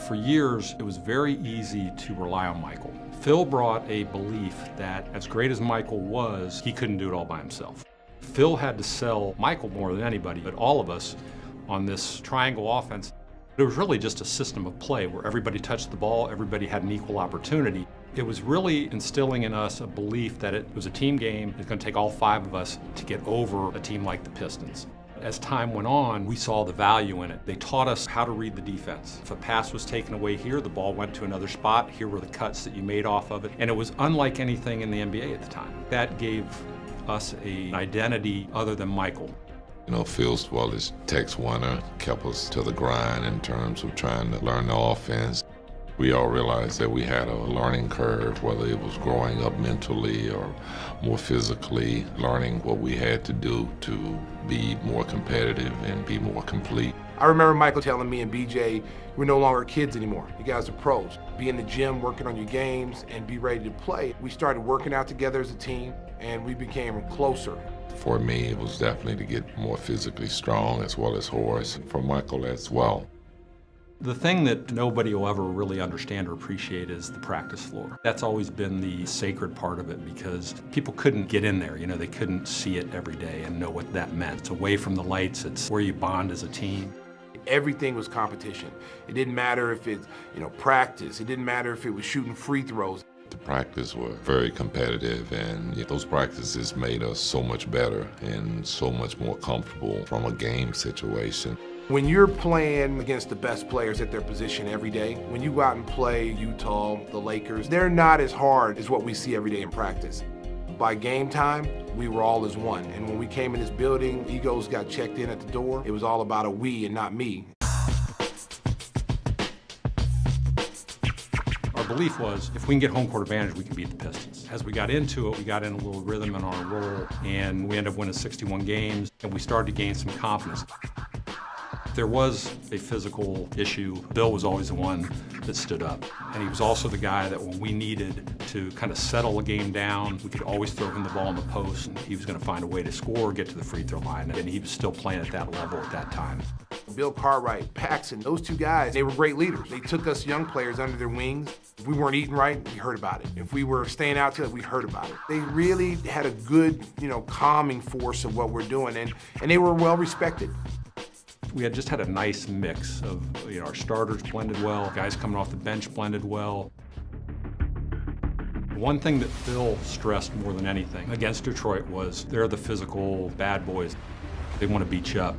For years, it was very easy to rely on Michael. Phil brought a belief that as great as Michael was, he couldn't do it all by himself. Phil had to sell Michael more than anybody, but all of us on this triangle offense. It was really just a system of play where everybody touched the ball, everybody had an equal opportunity. It was really instilling in us a belief that it was a team game. It's going to take all 5 of us to get over a team like the Pistons. As time went on, we saw the value in it. They taught us how to read the defense. If a pass was taken away here, the ball went to another spot. Here were the cuts that you made off of it. And it was unlike anything in the NBA at the time. That gave us an identity other than Michael. You know, Phil's Wallace, Tex Winter kept us to the grind in terms of trying to learn the offense. We all realized that we had a learning curve, whether it was growing up mentally or more physically, learning what we had to do to be more competitive and be more complete. I remember Michael telling me and BJ, we're no longer kids anymore. You guys are pros. Be in the gym, working on your games, and be ready to play. We started working out together as a team, and we became closer. For me, it was definitely to get more physically strong, as well as Horace, for Michael as well. The thing that nobody will ever really understand or appreciate is the practice floor. That's always been the sacred part of it because people couldn't get in there. You know, they couldn't see it every day and know what that meant. It's away from the lights. It's where you bond as a team. Everything was competition. It didn't matter if it's, practice. It didn't matter if it was shooting free throws. The practice were very competitive, and those practices made us so much better and so much more comfortable from a game situation. When you're playing against the best players at their position every day, when you go out and play Utah, the Lakers, they're not as hard as what we see every day in practice. By game time, we were all as one. And when we came in this building, egos got checked in at the door. It was all about a we and not me. Our belief was if we can get home court advantage, we can beat the Pistons. As we got into it, we got in a little rhythm in our role, and we ended up winning 61 games, and we started to gain some confidence. If there was a physical issue, Bill was always the one that stood up. And he was also the guy that when we needed to kind of settle a game down, we could always throw him the ball in the post, and he was going to find a way to score, get to the free throw line, and he was still playing at that level at that time. Bill Cartwright, Paxson, those 2 guys, they were great leaders. They took us young players under their wings. If we weren't eating right, we heard about it. If we were staying out together, we heard about it. They really had a good, calming force of what we're doing, and they were well respected. We had just had a nice mix of, our starters blended well, guys coming off the bench blended well. One thing that Phil stressed more than anything against Detroit was they're the physical bad boys. They want to beat you up.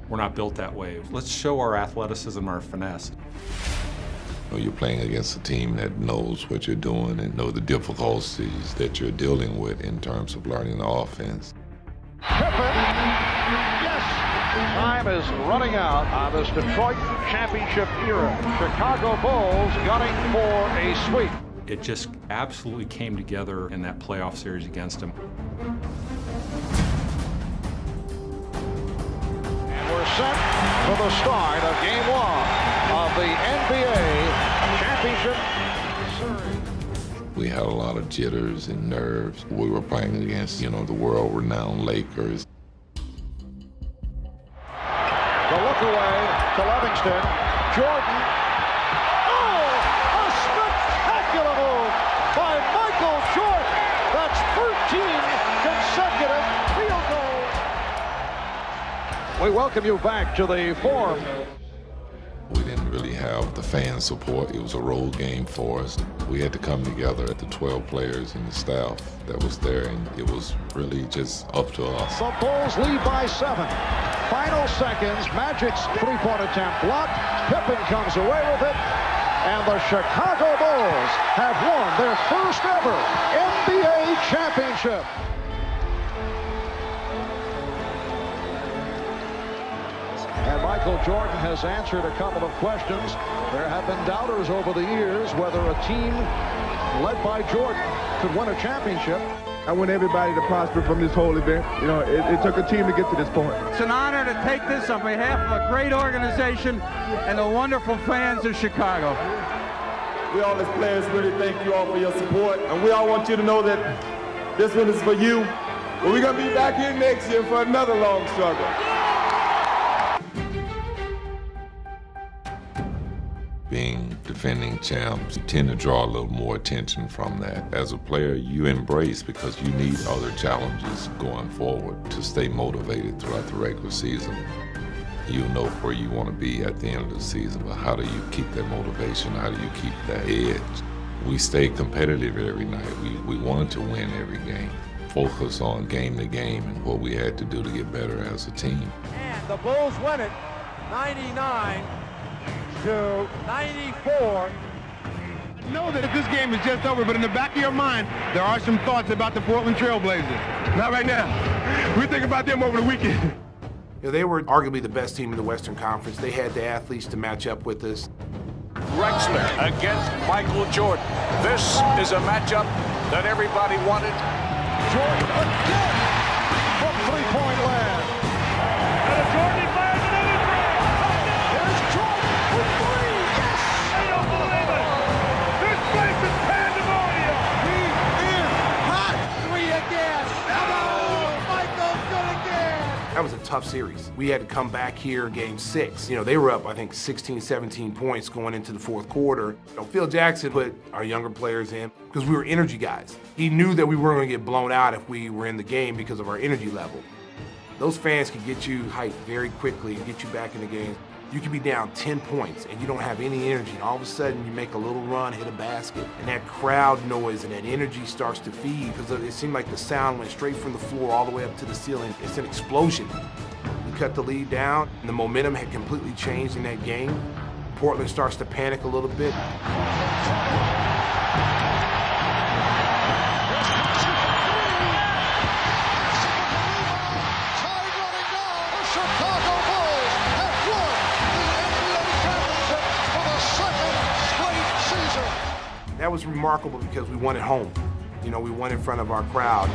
We're not built that way. Let's show our athleticism, our finesse. You're playing against a team that knows what you're doing and know the difficulties that you're dealing with in terms of learning the offense. Pippen, yes! Time is running out on this Detroit championship era. Chicago Bulls gunning for a sweep. It just absolutely came together in that playoff series against them. And we're set for the start of Game 1 of the NBA Championship Series. We had a lot of jitters and nerves. We were playing against, the world-renowned Lakers. The look away to Livingston. Jordan. Oh, a spectacular move by Michael Jordan. That's 13 consecutive field goals. We welcome you back to the Forum. We didn't really have the fan support. It was a road game for us. We had to come together at the 12 players and the staff that was there, and it was really just up to us. The Bulls lead by 7. Final seconds, Magic's three-point attempt blocked. Pippen comes away with it, and the Chicago Bulls have won their first ever NBA championship. And Michael Jordan has answered a couple of questions. There have been doubters over the years whether a team led by Jordan could win a championship. I want everybody to prosper from this whole event. It took a team to get to this point. It's an honor to take this on behalf of a great organization and the wonderful fans of Chicago. We all as players really thank you all for your support, and we all want you to know that this one is for you. But we're going to be back here next year for another long struggle. Being defending champs. You tend to draw a little more attention from that. As a player, you embrace because you need other challenges going forward to stay motivated throughout the regular season. You know where you want to be at the end of the season, but how do you keep that motivation? How do you keep that edge? We stayed competitive every night. We wanted to win every game. Focus on game to game and what we had to do to get better as a team. And the Bulls win it 99-94. Know that this game is just over, but in the back of your mind, there are some thoughts about the Portland Trailblazers. Not right now. We think about them over the weekend. You know, they were arguably the best team in the Western Conference. They had the athletes to match up with us. Drexler against Michael Jordan. This is a matchup that everybody wanted. Jordan again from three-point land. And Jordan fires another three. There's Jordan for three. Yes! I don't believe it. This place is pandemonium. He is hot. Three again. Oh, Michael's good again. That was a tough series. We had to come back here in game 6. You know, they were up, I think, 16, 17 points going into the fourth quarter. You know, Phil Jackson put our younger players in because we were energy guys. He knew that we weren't going to get blown out if we were in the game because of our energy level. Those fans can get you hyped very quickly and get you back in the game. You can be down 10 points and you don't have any energy, and all of a sudden you make a little run, hit a basket, and that crowd noise and that energy starts to feed because it seemed like the sound went straight from the floor all the way up to the ceiling. It's an explosion. We cut the lead down, and the momentum had completely changed in that game. Portland starts to panic a little bit. That was remarkable because we won at home. You know, we won in front of our crowd.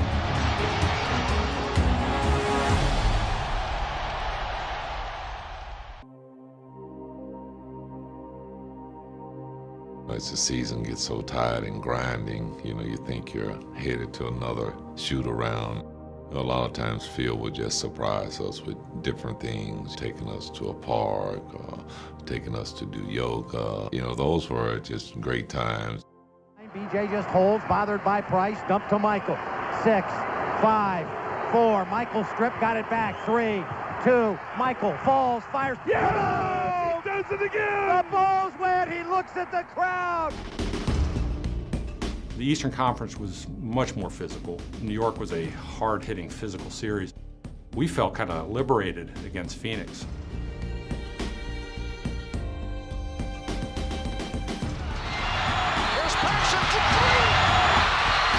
As the season gets so tired and grinding, you know, you think you're headed to another shoot around. A lot of times Phil would just surprise us with different things, taking us to a park, taking us to do yoga. You know, those were just great times. BJ just holds, bothered by Price, dump to Michael. 6, 5, 4. Michael strip, got it back. 3, 2. Michael falls, fires. Yeah! Does it again! The Bulls win. He looks at the crowd. The Eastern Conference was much more physical. New York was a hard-hitting physical series. We felt kind of liberated against Phoenix. There's Paxson for three.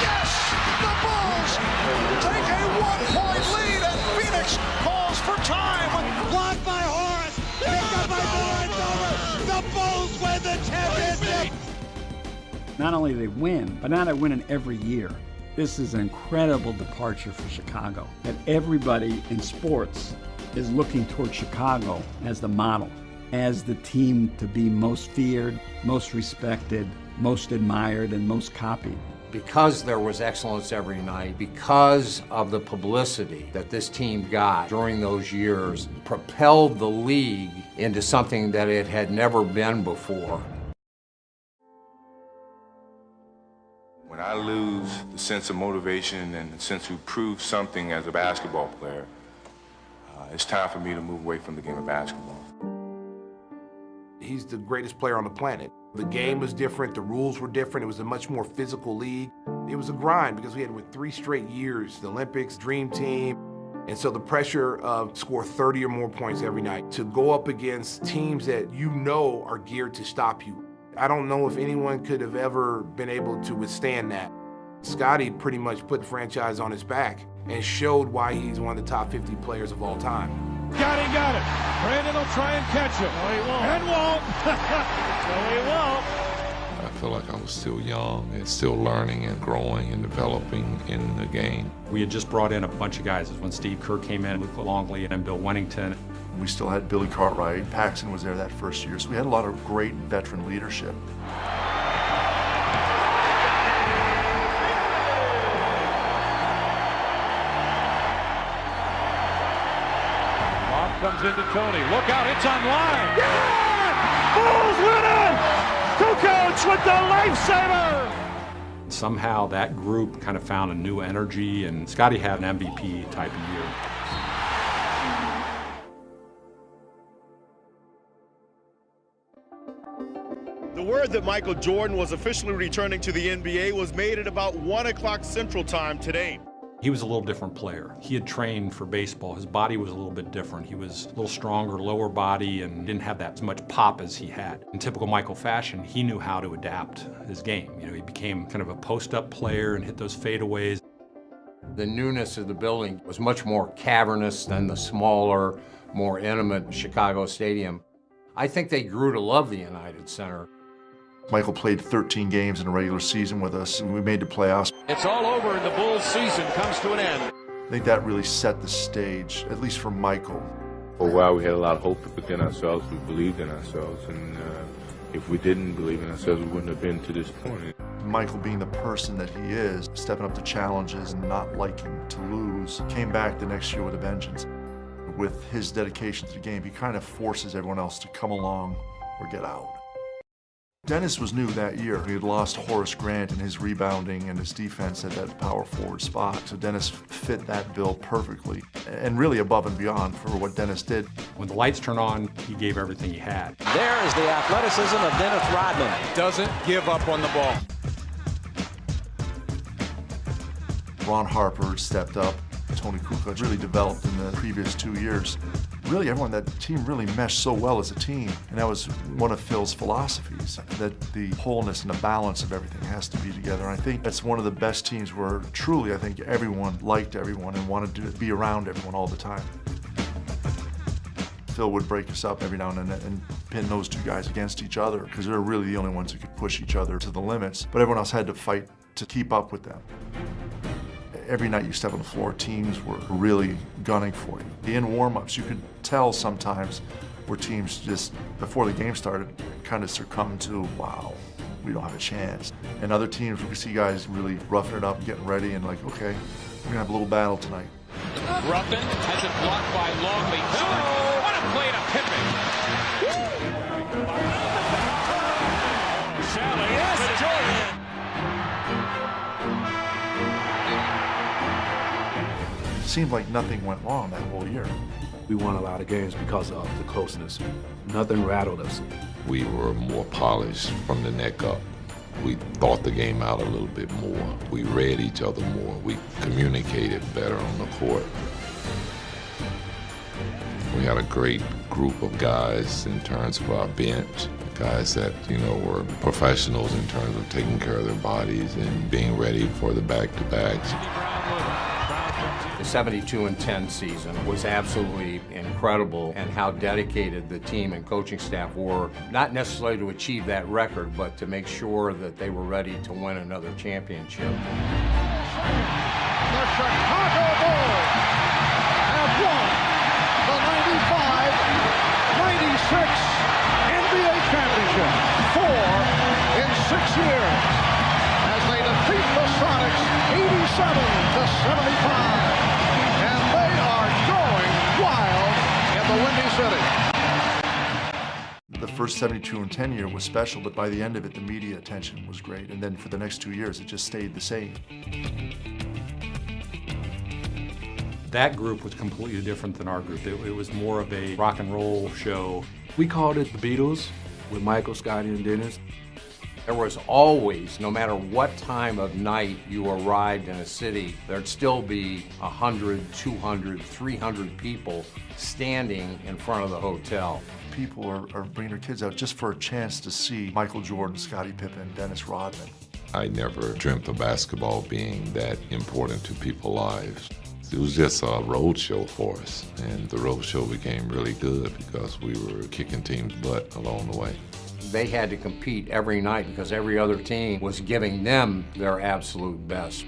Yes! The Bulls take a 1-point lead, and Phoenix calls for time. Blocked by Horace. Picked up by Moore. The Bulls win the championship. Not only they win, but now they're winning every year. This is an incredible departure for Chicago. That everybody in sports is looking toward Chicago as the model, as the team to be most feared, most respected, most admired, and most copied. Because there was excellence every night, because of the publicity that this team got during those years, propelled the league into something that it had never been before. When I lose the sense of motivation and the sense to prove something as a basketball player, it's time for me to move away from the game of basketball. He's the greatest player on the planet. The game was different, the rules were different, it was a much more physical league. It was a grind because we had with 3 straight years, the Olympics, Dream Team, and so the pressure of score 30 or more points every night to go up against teams that you know are geared to stop you. I don't know if anyone could have ever been able to withstand that. Scottie pretty much put the franchise on his back and showed why he's one of the top 50 players of all time. Got it. Brandon will try and catch him. No, he won't. And won't. No, he won't. I feel like I was still young and still learning and growing and developing in the game. We had just brought in a bunch of guys. When Steve Kerr came in, Luke Longley, and Bill Wennington. We still had Billy Cartwright. Paxson was there that first year, so we had a lot of great veteran leadership. Comes into Tony. Look out, it's on line. Yeah! Bulls win it! Kukoc with the lifesaver! Somehow that group kind of found a new energy, and Scotty had an MVP type of year. The word that Michael Jordan was officially returning to the NBA was made at about 1 o'clock Central Time today. He was a little different player. He had trained for baseball. His body was a little bit different. He was a little stronger, lower body, and didn't have that as much pop as he had. In typical Michael fashion, he knew how to adapt his game. You know, he became kind of a post-up player and hit those fadeaways. The newness of the building was much more cavernous than the smaller, more intimate Chicago Stadium. I think they grew to love the United Center. Michael played 13 games in a regular season with us, and we made the playoffs. It's all over and the Bulls season comes to an end. I think that really set the stage, at least for Michael. For a while, we had a lot of hope within ourselves. We believed in ourselves, and if we didn't believe in ourselves, we wouldn't have been to this point. Michael, being the person that he is, stepping up to challenges and not liking to lose, came back the next year with a vengeance. With his dedication to the game, he kind of forces everyone else to come along or get out. Dennis was new that year. He had lost Horace Grant in his rebounding and his defense at that power forward spot. So Dennis fit that bill perfectly, and really above and beyond for what Dennis did. When the lights turned on, he gave everything he had. There is the athleticism of Dennis Rodman. Doesn't give up on the ball. Ron Harper stepped up. Tony Kukoc really developed in the previous 2 years. Really, everyone, that team really meshed so well as a team. And that was one of Phil's philosophies, that the wholeness and the balance of everything has to be together. And I think that's one of the best teams where truly, I think everyone liked everyone and wanted to be around everyone all the time. Phil would break us up every now and then and pin those two guys against each other because they're really the only ones who could push each other to the limits. But everyone else had to fight to keep up with them. Every night you step on the floor, teams were really gunning for you. In warm-ups, you could tell sometimes where teams just, before the game started, kind of succumbed to, wow, we don't have a chance. And other teams, we could see guys really roughing it up, getting ready, and like, okay, we're gonna have a little battle tonight. Ruffin has it blocked by Longley. Oh, what a play to Pippen. Sally, yes, Jordan. It seemed like nothing went wrong that whole year. We won a lot of games because of the closeness. Nothing rattled us. We were more polished from the neck up. We thought the game out a little bit more. We read each other more. We communicated better on the court. We had a great group of guys in terms of our bench, guys that, you know, were professionals in terms of taking care of their bodies and being ready for the back-to-backs. The 72-10 season was absolutely incredible, and how dedicated the team and coaching staff were, not necessarily to achieve that record, but to make sure that they were ready to win another championship. The Chicago Bulls have won the 95-96 NBA championship, 4 in 6 years, as they defeat the Sonics 87-75. Windy City. The first 72-10 year was special, but by the end of it, the media attention was great. And then for the next 2 years, it just stayed the same. That group was completely different than our group. It was more of a rock and roll show. We called it the Beatles with Michael, Scotty, and Dennis. There was always, no matter what time of night you arrived in a city, there'd still be 100, 200, 300 people standing in front of the hotel. People are bringing their kids out just for a chance to see Michael Jordan, Scottie Pippen, Dennis Rodman. I never dreamt of basketball being that important to people's lives. It was just a road show for us, and the road show became really good because we were kicking teams' butt along the way. They had to compete every night because every other team was giving them their absolute best.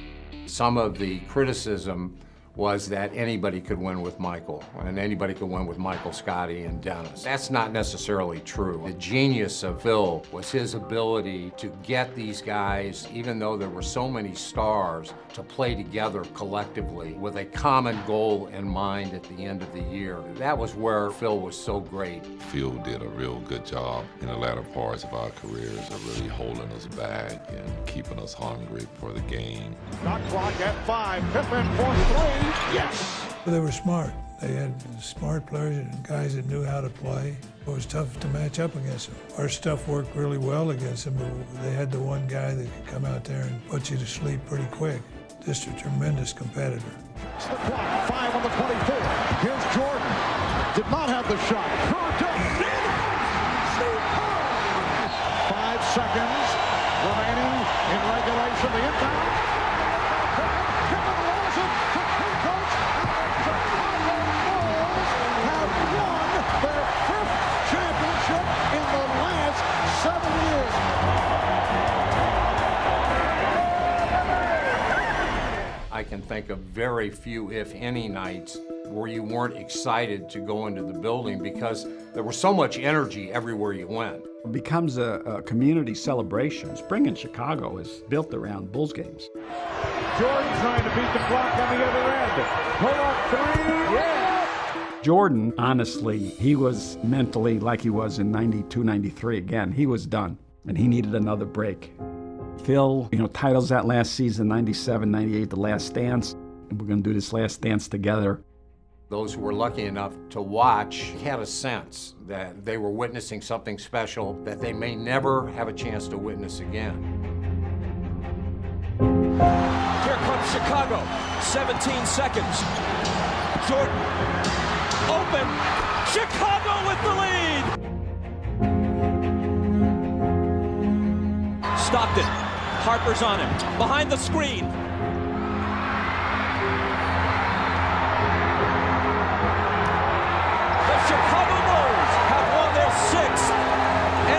Some of the criticism was that anybody could win with Michael, and anybody could win with Michael, Scotty, and Dennis. That's not necessarily true. The genius of Phil was his ability to get these guys, even though there were so many stars, to play together collectively with a common goal in mind at the end of the year. That was where Phil was so great. Phil did a real good job in the latter parts of our careers of really holding us back and keeping us hungry for the game. Shot clock at 5. Pippen for 3. Yes. They were smart. They had smart players and guys that knew how to play. It was tough to match up against them. Our stuff worked really well against them, but they had the one guy that could come out there and put you to sleep pretty quick. Just a tremendous competitor. It's the clock. 5 on the 24. Here's Jordan. Did not have the shot. 5 seconds remaining in regulation. The inbound. Pippen rolls it to Kukoc. The Chicago Bulls have won their 5th championship in the last 7 years. I can think of very few, if any, nights where you weren't excited to go into the building because there was so much energy everywhere you went. It becomes a community celebration. Spring in Chicago is built around Bulls games. Jordan trying to beat the clock on the other end. Pull up 3. Yeah. Jordan, honestly, he was mentally like he was in 92, 93. Again, he was done, and he needed another break. Phil, titles that last season, 97, 98, The Last Dance. And we're going to do this Last Dance together. Those who were lucky enough to watch had a sense that they were witnessing something special that they may never have a chance to witness again. Here comes Chicago, 17 seconds. Jordan, open, Chicago with the lead! Stockton, Harper's on him, behind the screen. The Chicago Bulls have won their 6th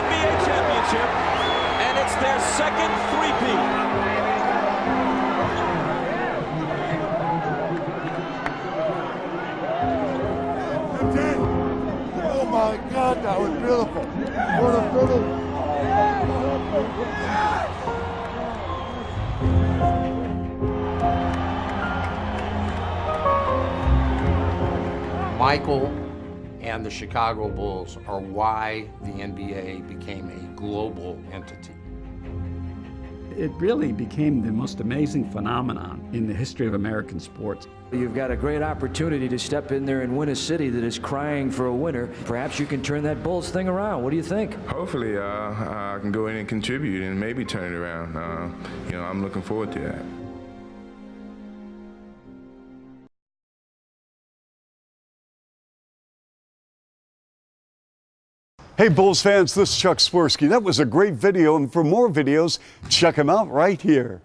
NBA championship, and it's their 2nd three-peat. Oh my God, that was beautiful. What a beautiful. Michael and the Chicago Bulls are why the NBA became a global entity. It really became the most amazing phenomenon in the history of American sports. You've got a great opportunity to step in there and win a city that is crying for a winner. Perhaps you can turn that Bulls thing around. What do you think? Hopefully, I can go in and contribute and maybe turn it around. I'm looking forward to that. Hey Bulls fans, this is Chuck Swirsky. That was a great video, and for more videos, check them out right here.